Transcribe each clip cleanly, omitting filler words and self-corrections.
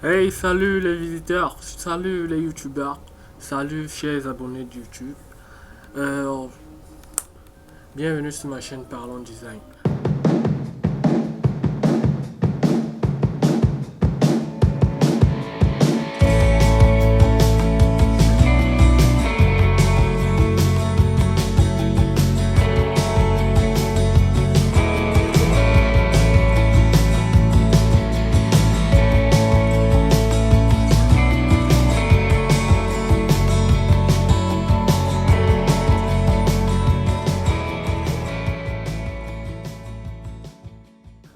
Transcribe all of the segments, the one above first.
Hey, salut les visiteurs, salut les youtubeurs, salut chers abonnés de YouTube. Euh, Bienvenue sur ma chaîne Parlons Design.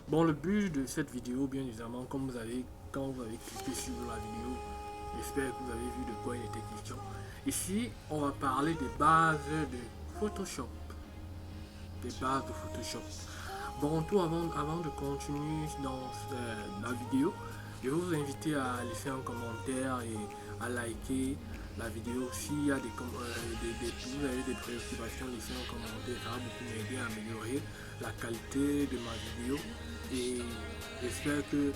Bon, le but de cette vidéo, bien évidemment, quand vous avez cliqué sur la vidéo, j'espère que vous avez vu de quoi il était question. Ici, on va parler des bases de Photoshop. Des bases de Photoshop. Bon, tout avant de continuer dans la vidéo, je vais vous inviter à laisser un commentaire et à liker la vidéo. S'il y a vous avez des préoccupations, laissez un commentaire, ça va beaucoup m'aider à améliorer la qualité de ma vidéo. Et j'espère que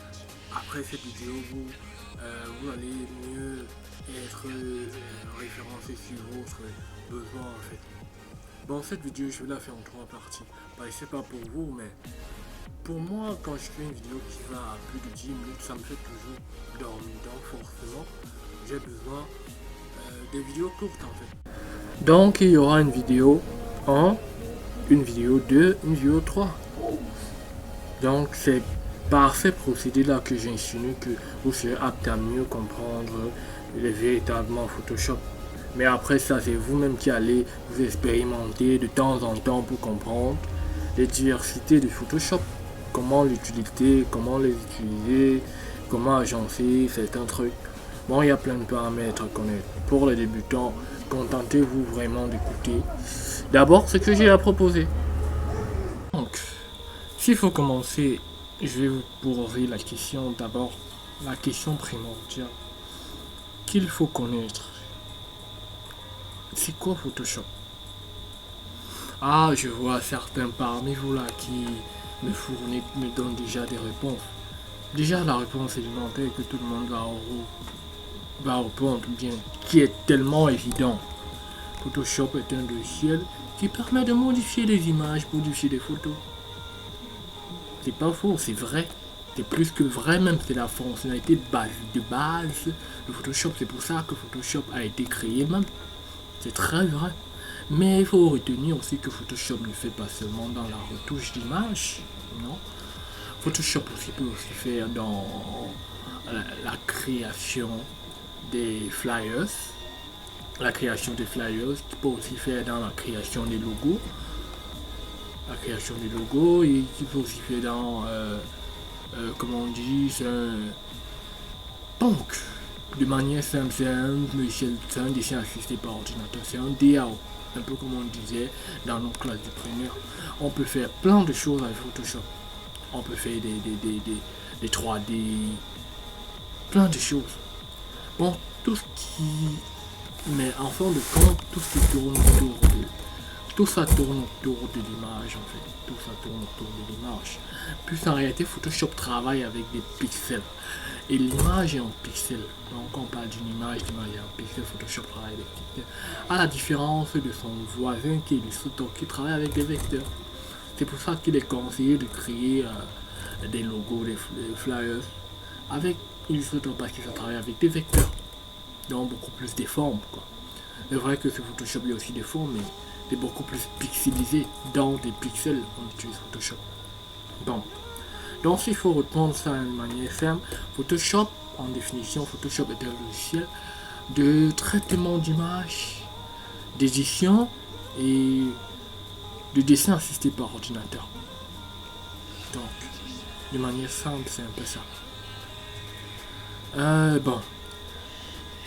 après cette vidéo, vous allez mieux être référencé sur votre besoin en fait. Bon, cette vidéo, je vais la faire en 3 parties. Bah, je sais pas pour vous, mais pour moi, quand je fais une vidéo qui va à plus de 10 minutes, ça me fait toujours dormir. Donc forcément, j'ai besoin des vidéos courtes en fait. Donc il y aura une vidéo 1, une vidéo 2, une vidéo 3. Donc c'est par ces procédés-là que j'insinue que vous serez apte à mieux comprendre véritablement Photoshop. Mais après ça, c'est vous-même qui allez vous expérimenter de temps en temps pour comprendre les diversités de Photoshop. Comment l'utiliser, comment les utiliser, comment agencer certains trucs. Bon, il y a plein de paramètres à connaître. Pour les débutants, contentez-vous vraiment d'écouter d'abord ce que j'ai à proposer. Donc, s'il faut commencer, je vais vous poser la question d'abord, la question primordiale qu'il faut connaître. C'est quoi Photoshop? Ah, je vois certains parmi vous là qui me donnent déjà des réponses. Déjà, la réponse élémentaire que tout le monde va répondre bien, qui est tellement évident. Photoshop est un logiciel qui permet de modifier les images, modifier les photos. C'est pas faux, c'est vrai. C'est plus que vrai même, c'est la fonctionnalité de base de Photoshop. C'est pour ça que Photoshop a été créé même. C'est très vrai. Mais il faut retenir aussi que Photoshop ne fait pas seulement dans la retouche d'image, non. Photoshop aussi peut aussi faire dans la création des flyers. La création des flyers, qui peut aussi faire dans la création des logos. La création des logos et qui peut aussi faire dans, comment on dit, donc, de manière simple, c'est un dessin assisté par ordinateur, c'est un DAO, un peu comme on disait dans nos classes de primaire. On peut faire plein de choses avec Photoshop. On peut faire des 3D, plein de choses. Bon, tout ce qui... Mais en fin de compte, tout ce qui tourne autour de... Tout ça tourne autour de l'image en fait. Tout ça tourne autour de l'image. Puis en réalité, Photoshop travaille avec des pixels. Et l'image est en pixels. Donc quand on parle d'une image en pixels, Photoshop travaille avec des pixels. À la différence de son voisin qui est Illustrator, qui travaille avec des vecteurs. C'est pour ça qu'il est conseillé de créer des logos, des flyers avec Illustrator parce que ça travaille avec des vecteurs. Donc beaucoup plus des formes quoi. C'est vrai que sur Photoshop il y a aussi des formes, mais c'est beaucoup plus pixelisé. Dans des pixels, on utilise Photoshop. Bon. Donc s'il faut reprendre ça de manière simple, Photoshop, en définition, Photoshop est un logiciel de traitement d'image, d'édition et de dessin assisté par ordinateur. Donc, de manière simple, c'est un peu ça. Bon.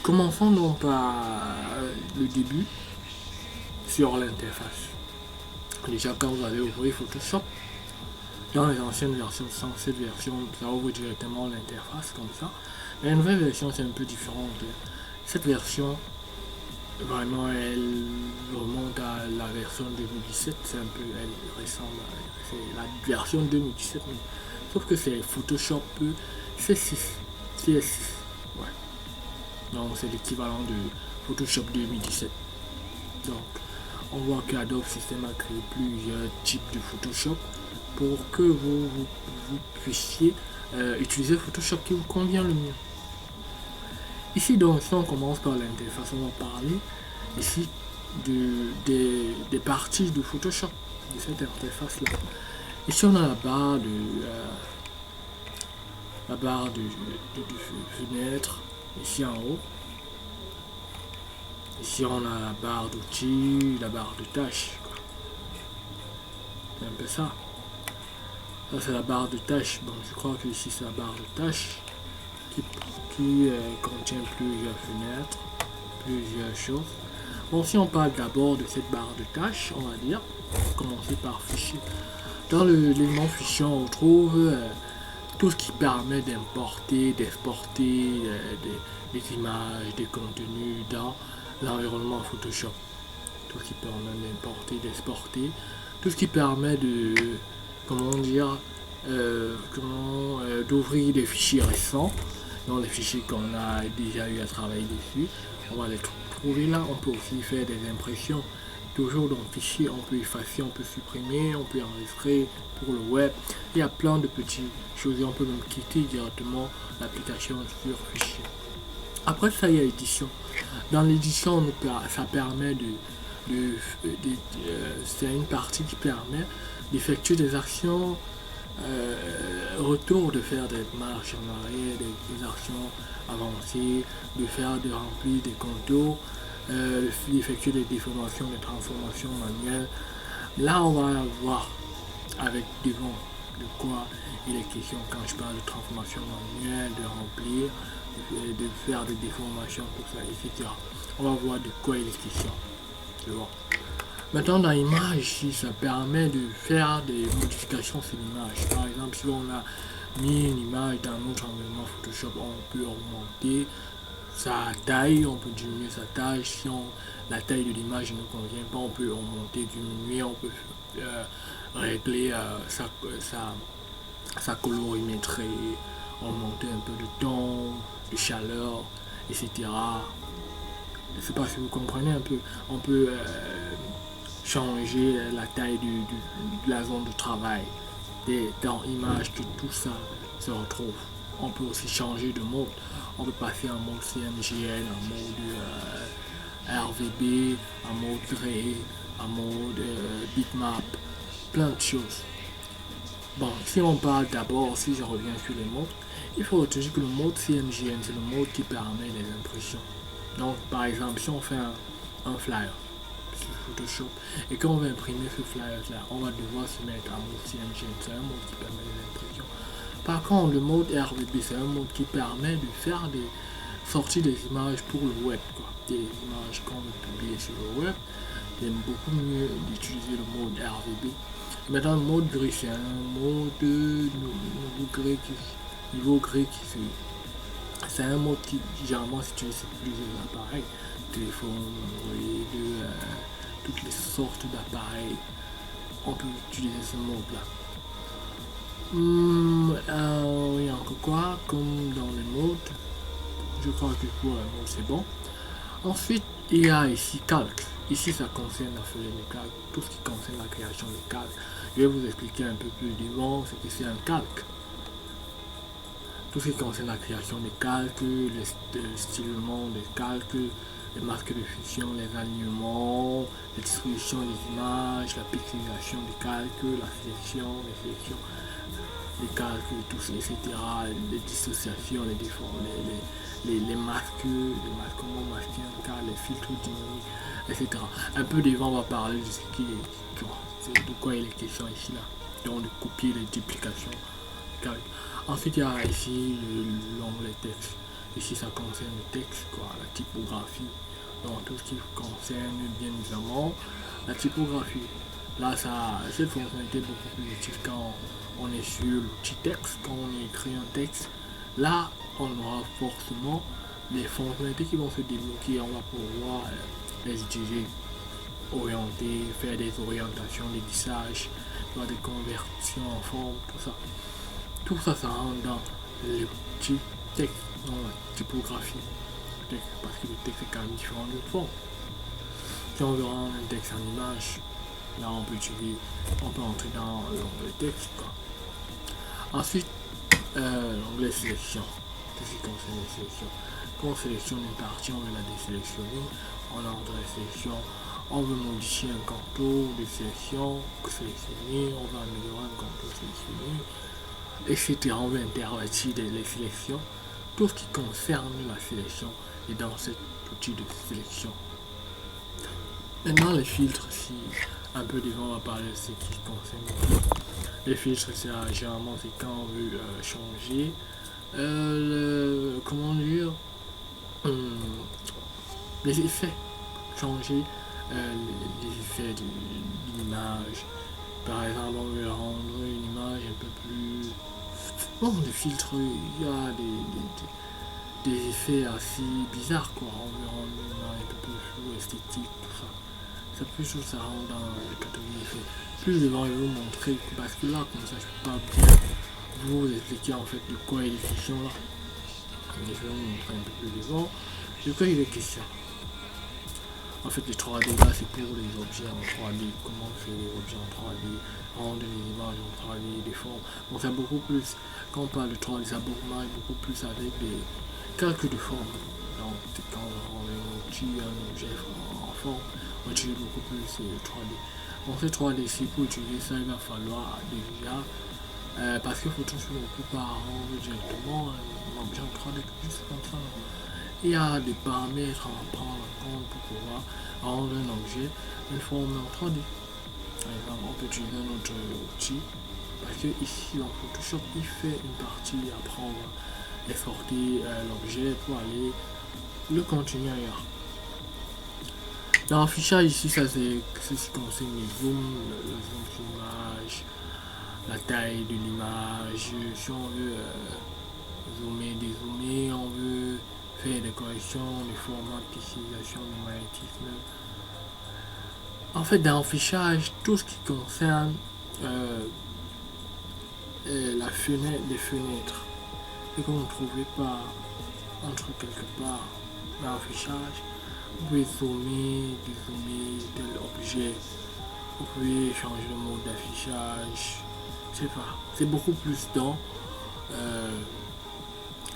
Commençons donc par le début sur l'interface. Déjà, quand vous allez ouvrir Photoshop, dans les anciennes versions, sans cette version, ça ouvre directement l'interface comme ça. La nouvelle version, c'est un peu différent. Cette version, vraiment, elle remonte à la version 2017. C'est un peu, elle ressemble à la version 2017. Sauf que c'est Photoshop C6. CS6. Ouais. Donc c'est l'équivalent de Photoshop 2017. Donc on voit que Adobe System a créé plusieurs types de Photoshop pour que vous puissiez utiliser Photoshop qui vous convient le mieux. Ici donc, si on commence par l'interface, on va parler ici des parties de Photoshop, de cette interface là. Ici on a la barre de fenêtre ici en haut. Ici on a la barre d'outils, la barre de tâches. C'est un peu ça. Ça c'est la barre de tâches. Bon, je crois que ici c'est la barre de tâches qui contient plusieurs fenêtres, plusieurs choses. Bon, si on parle d'abord de cette barre de tâches, on va dire, commencer par fichier. Dans l'élément fichier, on retrouve tout ce qui permet d'importer, d'exporter des images, des contenus dans l'environnement Photoshop. Tout ce qui permet d'importer, d'exporter, tout ce qui permet de, d'ouvrir des fichiers récents, dans les fichiers qu'on a déjà eu à travailler dessus. On va les trouver là. On peut aussi faire des impressions. Toujours dans le fichier, on peut effacer, on peut supprimer, on peut enregistrer pour le web. Il y a plein de petites choses. On peut même quitter directement l'application sur fichier. Après ça, il y a l'édition. Dans l'édition, ça permet c'est une partie qui permet d'effectuer des actions retour, de faire des marches en arrière, des actions avancées, de remplir des contours, d'effectuer des déformations, des transformations manuelles. Là, on va voir avec devant de quoi il est question quand je parle de transformation manuelle, de remplir, de faire des déformations, tout ça, etc. On va voir de quoi il est question. Tu vois. Maintenant, dans l'image, ici, ça permet de faire des modifications sur l'image. Par exemple, si on a mis une image dans notre environnement Photoshop, on peut augmenter sa taille, on peut diminuer sa taille. Si la taille de l'image ne convient pas, on peut augmenter, diminuer, on peut régler sa colorimétrie, augmenter un peu de ton, de chaleur, etc. Je ne sais pas si vous comprenez un peu. On peut changer la taille de la zone de travail, dans image, que tout ça se retrouve. On peut aussi changer de mode. On peut passer en mode CMGN, en mode RVB, en mode Ray, en mode bitmap, plein de choses. Bon, si on parle d'abord, si je reviens sur les modes, il faut retenir que le mode CMGN, c'est le mode qui permet les impressions. Donc, par exemple, si on fait un flyer sur Photoshop et qu'on veut imprimer ce flyer là, on va devoir se mettre en mode CMGN. C'est un mode qui permet les impressions. Par contre, le mode RVB, c'est un mode qui permet de faire des sorties des images pour le web, quoi. Des images qu'on veut publier sur le web. C'est beaucoup mieux d'utiliser le mode RVB. Et maintenant, le mode gris, c'est un mode niveau gris c'est un mode qui généralement s'utilise sur plusieurs appareils, téléphone, toutes les sortes d'appareils. On peut utiliser ce mode là. Il y a encore quoi comme dans les modes. Je crois que pour le mode c'est bon. Ensuite il y a ici calque. Ici ça concerne la feuille de calque, tout ce qui concerne la création de calque. Je vais vous expliquer un peu plus du monde ce que c'est un calque. Tout ce qui concerne la création des calques, le stylement des calques, les marques de fusion, les alignements, la distribution des images, la pixelisation des calques, la sélection, les sélections des calques, tout ça, etc. Les dissociations, les déformations, les masques, comment masquer un calque, les filtres dynamiques, etc. Un peu devant, on va parler de ce qui est, de quoi il est question ici là. Donc de copier les duplications calques. Ensuite, il y a ici l'onglet texte. Ici, ça concerne le texte, quoi, la typographie. Donc, tout ce qui concerne, bien évidemment, la typographie. Là, cette fonctionnalité est beaucoup plus utile quand on est sur l'outil texte, quand on écrit un texte. Là, on aura forcément les fonctionnalités qui vont se débloquer. On va pouvoir les utiliser, orienter, faire des orientations, des lissages, faire des conversions en forme, tout ça. Tout ça, ça rentre dans le petit texte. typographie, texte, parce que le texte est quand même différent de forme. Si on veut rendre un texte en image, là on peut entrer dans l'onglet texte, quoi. Ensuite, l'onglet sélection, tout ce qui concerne les sélections. Quand on sélectionne une partie, on veut la désélectionner, on entre la sélection, on veut modifier un contour de sélection, sélectionner, on veut améliorer un contour sélectionné, etc. On veut intervertir les sélections. Tout ce qui concerne la sélection est dans cet outil de sélection. Maintenant, les filtres, si un peu devant, on va parler de ce qui concerne les filtres. Généralement, c'est quand on veut changer comment dire, les effets, changer les effets de l'image. Par exemple, on veut rendre une image un peu plus... Bon, les filtres, il y a des effets assez bizarres, quoi. On veut rendre une image un peu plus floue, esthétique, tout ça. Ça peut toujours ça rentre dans la catégorie effets. Plus devant, je vais vous montrer, parce que là, comme ça, je peux pas bien vous expliquer en fait de quoi est les questions là. Je vais vous montrer un peu plus devant. De quoi il est question. En fait, les 3D là, c'est pour les objets en 3D. Comment faire les objets en 3D, rendre les images en 3D, des formes. Bon, c'est beaucoup plus. Quand on parle de 3D, ça beaucoup plus avec des calculs de forme. Donc, quand on rend un objet en forme, on utilise beaucoup plus 3D. Bon, ces 3D ici, pour utiliser ça, il va falloir déjà. Parce qu'il faut toujours beaucoup pas rendre directement un objet en 3D, juste comme ça. Il y a des paramètres à prendre en compte pour pouvoir rendre un objet une forme en 3D. Par exemple, on peut utiliser un autre outil parce que ici dans Photoshop il fait une partie à prendre, exporter l'objet pour aller le continuer ailleurs. Dans l'affichage ici, ça c'est ce qui concerne les zooms, le zoom sur l'image, la taille de l'image. Si on veut zoomer, dézoomer, on veut faire des corrections, des formats, pixelisation, de magnétisme. En fait, dans l'affichage, tout ce qui concerne la fenêtre, les fenêtres, et que vous ne trouvez pas entre quelque part dans l'affichage, vous pouvez zoomer, dézoomer tel objet, vous pouvez changer le mode d'affichage, je sais pas, c'est beaucoup plus dans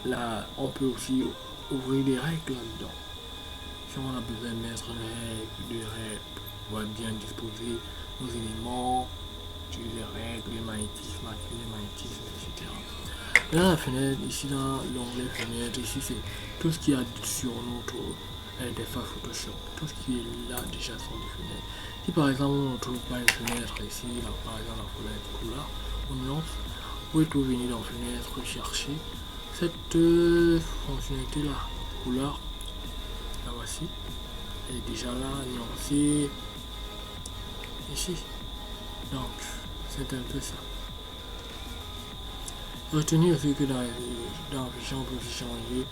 là, on peut aussi ouvrir des règles là-dedans. Si on a besoin de mettre des règles, on va bien disposer nos éléments, les règles, les magnétismes, etc. Là, la fenêtre, ici dans l'onglet fenêtre, ici c'est tout ce qu'il y a sur notre interface Photoshop. Tout ce qui est là déjà sont des fenêtres. Si par exemple on ne trouve pas une fenêtre ici, là, par exemple la fenêtre couleur ou nuance, vous pouvez tout venir dans fenêtre, chercher cette fonctionnalité là, couleur, la voici, elle est déjà là, nuancée ici. Donc c'est un peu ça. Retenez aussi que dans l'affichage on peut aussi changer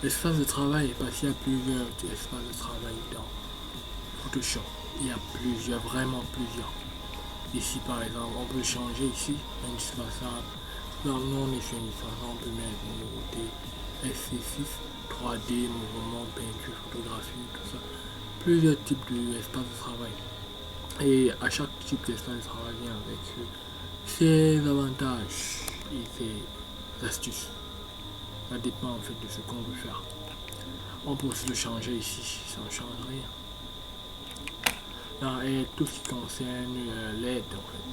l'espace de travail parce qu'il y a plusieurs espaces de travail dans Photoshop. Il y a plusieurs, vraiment plusieurs. Ici par exemple on peut changer ici indispensable. Là nous on est sur indispensable, on peut mettre une nouveauté SC6, 3D, mouvement, peinture, photographie, tout ça. Plusieurs types d'espaces de travail. Et à chaque type d'espace de travail vient avec ses avantages et ses astuces. Ça dépend en fait de ce qu'on veut faire. On peut aussi le changer ici, ça ne change rien. Là, et tout ce qui concerne l'aide en fait.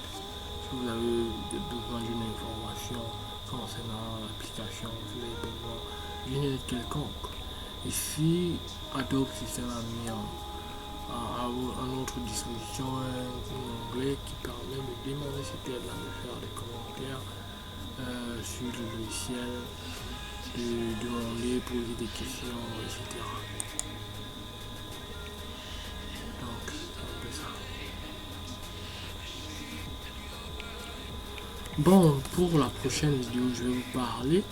Si vous avez besoin d'une information concernant l'application, si vous avez besoin d'une aide quelconque. Ici, Adobe System a mis à notre disposition un onglet qui permet de demander cette aide-là, de faire des commentaires sur le logiciel, de demander, poser des questions, etc. Donc, c'est un peu ça. Bon, pour la prochaine vidéo, je vais vous parler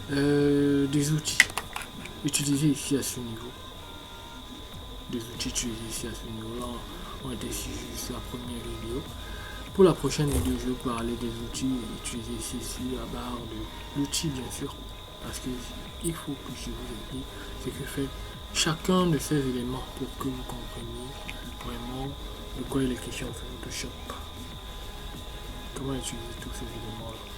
des outils utilisés ici à ce niveau. Des outils utilisés ici à ce niveau-là ont été sur la première vidéo. Pour la prochaine vidéo, je vais vous parler des outils utilisés ici sur la barre de l'outil, bien sûr. parce que il faut que je vous explique ce que fait chacun de ces éléments pour que vous compreniez vraiment de quoi il est question sur Photoshop. Comment utiliser tous ces éléments là.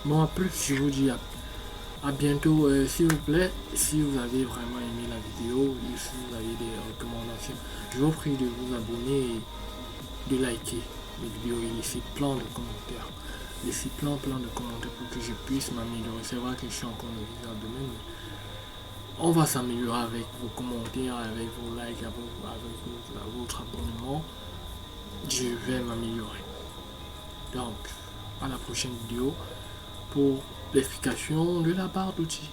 Bon, à plus, je vous dis à bientôt. S'il vous plaît, si vous avez vraiment aimé la vidéo et si vous avez des recommandations, je vous prie de vous abonner et de liker les vidéos et laisser plein de commentaires. Laissez plein de commentaires pour que je puisse m'améliorer. C'est vrai que je suis encore novice dans le domaine, mais on va s'améliorer avec vos commentaires, avec vos likes, avec votre abonnement. Je vais m'améliorer. Donc, à la prochaine vidéo pour l'explication de la barre d'outils.